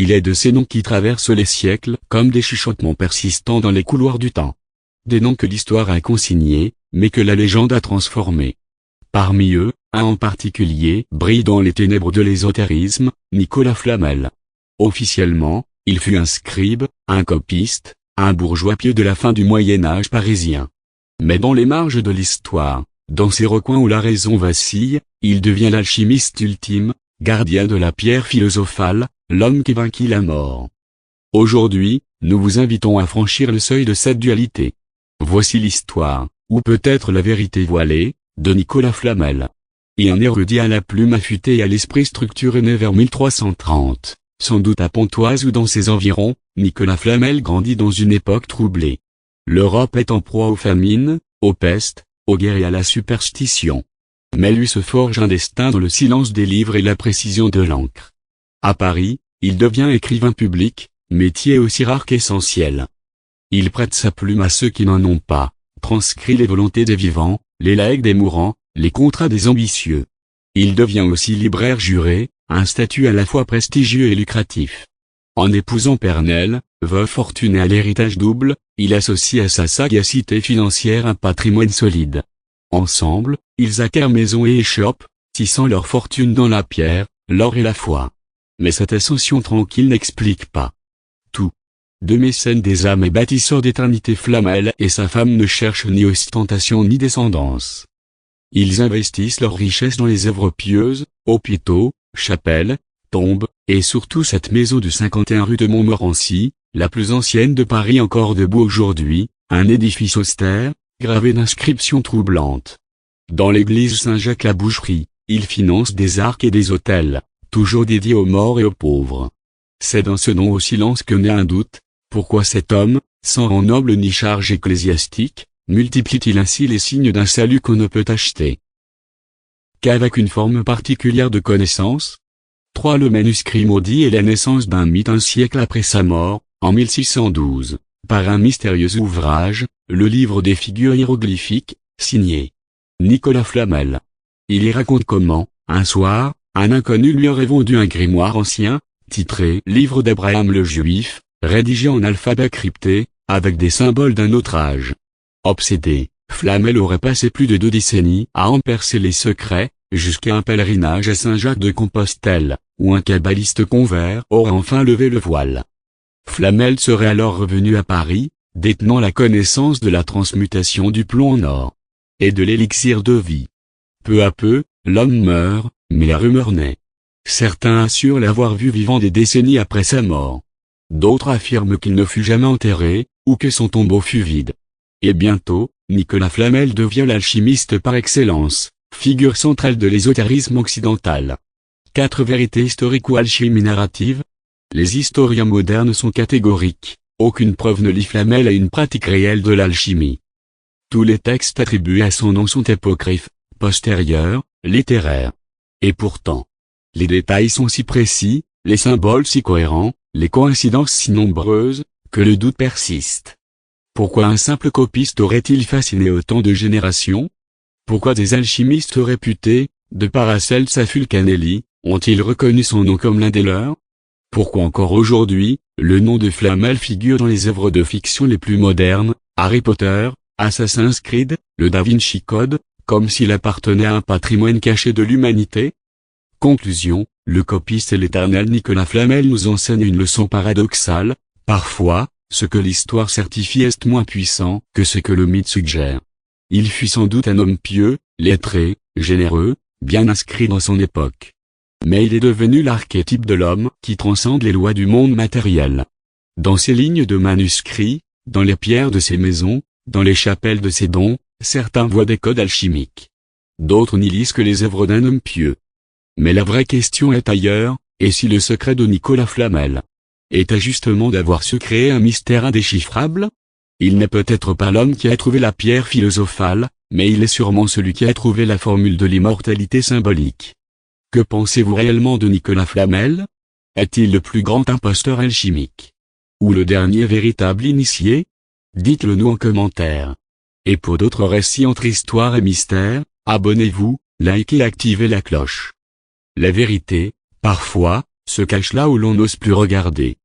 Il est de ces noms qui traversent les siècles comme des chuchotements persistants dans les couloirs du temps. Des noms que l'histoire a consignés, mais que la légende a transformés. Parmi eux, un en particulier brille dans les ténèbres de l'ésotérisme, Nicolas Flamel. Officiellement, il fut un scribe, un copiste, un bourgeois pieux de la fin du Moyen-Âge parisien. Mais dans les marges de l'histoire, dans ces recoins où la raison vacille, il devient l'alchimiste ultime, gardien de la pierre philosophale, l'homme qui vainquit la mort. Aujourd'hui, nous vous invitons à franchir le seuil de cette dualité. Voici l'histoire, ou peut-être la vérité voilée, de Nicolas Flamel. Et un érudit à la plume affûtée et à l'esprit structuré né vers 1330, sans doute à Pontoise ou dans ses environs, Nicolas Flamel grandit dans une époque troublée. L'Europe est en proie aux famines, aux pestes, aux guerres et à la superstition. Mais lui se forge un destin dans le silence des livres et la précision de l'encre. À Paris, il devient écrivain public, métier aussi rare qu'essentiel. Il prête sa plume à ceux qui n'en ont pas, transcrit les volontés des vivants, les legs des mourants, les contrats des ambitieux. Il devient aussi libraire juré, un statut à la fois prestigieux et lucratif. En épousant Pernelle, veuve fortunée à l'héritage double, il associe à sa sagacité financière un patrimoine solide. Ensemble, ils acquièrent maison et échoppe, tissant leur fortune dans la pierre, l'or et la foi. Mais cette ascension tranquille n'explique pas tout. De mécène des âmes et bâtisseur d'éternité, Flamel et sa femme ne cherchent ni ostentation ni descendance. Ils investissent leurs richesses dans les œuvres pieuses, hôpitaux, chapelles, tombes, et surtout cette maison du 51 rue de Montmorency, la plus ancienne de Paris encore debout aujourd'hui, un édifice austère, gravé d'inscriptions troublantes. Dans l'église Saint-Jacques-la-Boucherie, ils financent des arcs et des autels, toujours dédiés aux morts et aux pauvres. C'est dans ce nom au silence que naît un doute. Pourquoi cet homme, sans rang noble ni charge ecclésiastique, multiplie-t-il ainsi les signes d'un salut qu'on ne peut acheter? Qu'avec une forme particulière de connaissance? 3. Le manuscrit maudit est la naissance d'un mythe un siècle après sa mort, en 1612, par un mystérieux ouvrage, le livre des figures hiéroglyphiques, signé Nicolas Flamel. Il y raconte comment, un soir, un inconnu lui aurait vendu un grimoire ancien, titré Livre d'Abraham le Juif, rédigé en alphabet crypté, avec des symboles d'un autre âge. Obsédé, Flamel aurait passé plus de 2 décennies à en percer les secrets, jusqu'à un pèlerinage à Saint-Jacques de Compostelle, où un kabbaliste convers aurait enfin levé le voile. Flamel serait alors revenu à Paris, détenant la connaissance de la transmutation du plomb en or, et de l'élixir de vie. Peu à peu, l'homme meurt, mais la rumeur naît. Certains assurent l'avoir vu vivant des décennies après sa mort. D'autres affirment qu'il ne fut jamais enterré, ou que son tombeau fut vide. Et bientôt, Nicolas Flamel devient l'alchimiste par excellence, figure centrale de l'ésotérisme occidental. 4 vérités historiques ou alchimie narrative. Les historiens modernes sont catégoriques, aucune preuve ne lie Flamel à une pratique réelle de l'alchimie. Tous les textes attribués à son nom sont apocryphes, postérieurs, littéraires. Et pourtant, les détails sont si précis, les symboles si cohérents, les coïncidences si nombreuses, que le doute persiste. Pourquoi un simple copiste aurait-il fasciné autant de générations? Pourquoi des alchimistes réputés, de Paracelse à Fulcanelli, ont-ils reconnu son nom comme l'un des leurs? Pourquoi encore aujourd'hui, le nom de Flamel figure dans les œuvres de fiction les plus modernes, Harry Potter, Assassin's Creed, le Da Vinci Code, comme s'il appartenait à un patrimoine caché de l'humanité? Conclusion, le copiste et l'éternel Nicolas Flamel nous enseigne une leçon paradoxale. Parfois, ce que l'histoire certifie est moins puissant que ce que le mythe suggère. Il fut sans doute un homme pieux, lettré, généreux, bien inscrit dans son époque. Mais il est devenu l'archétype de l'homme qui transcende les lois du monde matériel. Dans ses lignes de manuscrits, dans les pierres de ses maisons, dans les chapelles de ses dons, certains voient des codes alchimiques. D'autres n'y lisent que les œuvres d'un homme pieux. Mais la vraie question est ailleurs, et si le secret de Nicolas Flamel était justement d'avoir su créer un mystère indéchiffrable? Il n'est peut-être pas l'homme qui a trouvé la pierre philosophale, mais il est sûrement celui qui a trouvé la formule de l'immortalité symbolique. Que pensez-vous réellement de Nicolas Flamel? Est-il le plus grand imposteur alchimique? Ou le dernier véritable initié? Dites-le nous en commentaire. Et pour d'autres récits entre histoire et mystère, abonnez-vous, likez et activez la cloche. La vérité, parfois, se cache là où l'on n'ose plus regarder.